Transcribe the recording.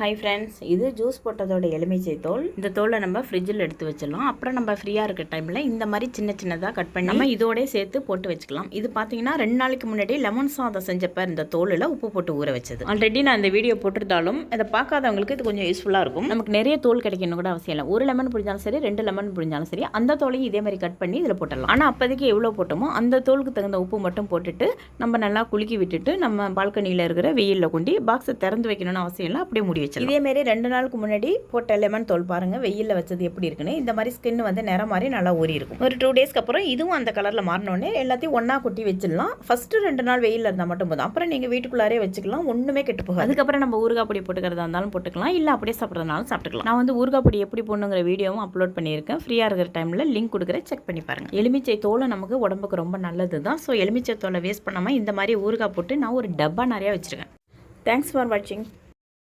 Hi friends, இது juice போட்டதோட எலுமிச்சை தோல். இந்த தோலை நம்ம ஃப்ரிட்ஜில் எடுத்து வச்சிடலாம். அப்புறம் நம்ம ஃப்ரீயாக இருக்க டைமில் இந்த மாதிரி சின்ன சின்னதாக கட் பண்ணி நம்ம இதோடய சேர்த்து போட்டு வச்சுக்கலாம். இது பார்த்தீங்கன்னா 2 நாளைக்கு முன்னாடி லெமன் சாதம் செஞ்சப்போ இந்த தோலில் உப்பு போட்டு ஊற வச்சது. ஆல்ரெடி நான் இந்த வீடியோ போட்டிருந்தாலும் அதை பார்க்காதவங்களுக்கு இது கொஞ்சம் யூஸ்ஃபுல்லாக இருக்கும். நமக்கு நிறைய தோல் கிடைக்கணும் கூட அவசியம் இல்லை. 1 லெமன் பிடிச்சாலும் சரி, 2 லெமன் பிடிச்சாலும் சரி, அந்த தோலையும் இதே மாதிரி கட் பண்ணி இதில் போட்டுடலாம். ஆனால் அப்போதைக்கு எவ்வளோ போட்டோமோ அந்த தோலுக்கு தகுந்த உப்பு மட்டும் போட்டுட்டு நம்ம நல்லா குலுக்கி விட்டுட்டு நம்ம பால்கனியில் இருக்கிற வெயிலில் கொண்டு பாக்ஸை திறந்து வைக்கணும்னு அவசியம் இல்லை, அப்படியே மூடி வச்சிடலாம். இதேமாரி 2 நாளுக்கு முன்னாடி போட்ட லெமன் தோல் பாருங்கள் வெயிலில் வச்சது எப்படி இருக்குன்னு. இந்த மாதிரி ஸ்கின் வந்து நிறம் மாதிரி நல்லா ஊறி இருக்கும். ஒரு 2 டேஸ்க்கு அப்புறம் இதுவும் அந்த கலரில் மாறினோடனே எல்லாத்தையும் ஒன்றா கொட்டி வச்சிடலாம். ஃபஸ்ட்டு 2 நாள் வெயிலில் இருந்தால் மட்டும் போதும். அப்புறம் நீங்கள் வீட்டுக்குள்ளாரே வச்சுக்கலாம், ஒன்றுமே கெட்டு போகாது. அதுக்கப்புறம் நம்ம ஊறுகாய் பொடி போட்டுக்கிறதா இருந்தாலும் போட்டுக்கலாம், இல்லை அப்படியே சாப்பிட்றதுனாலும் சாப்பிட்டுக்கலாம். நான் வந்து ஊறுகாய் பொடி எப்படி போடணுங்கிற வீடியோவும் அப்லோட் பண்ணியிருக்கேன். ஃப்ரீயாக இருக்கிற டைமில் லிங்க் கொடுக்குறேன், செக் பண்ணி பாருங்கள். எலுமிச்சை தோலை நமக்கு உடம்புக்கு ரொம்ப நல்லது தான். ஸோ எலுமிச்சை தோலை வேஸ்ட் பண்ணாமல் இந்த மாதிரி ஊறுகாய் போட்டு நான் ஒரு டப்பா நிறையா வச்சுருக்கேன். தேங்க்ஸ் ஃபார் வாட்சிங்.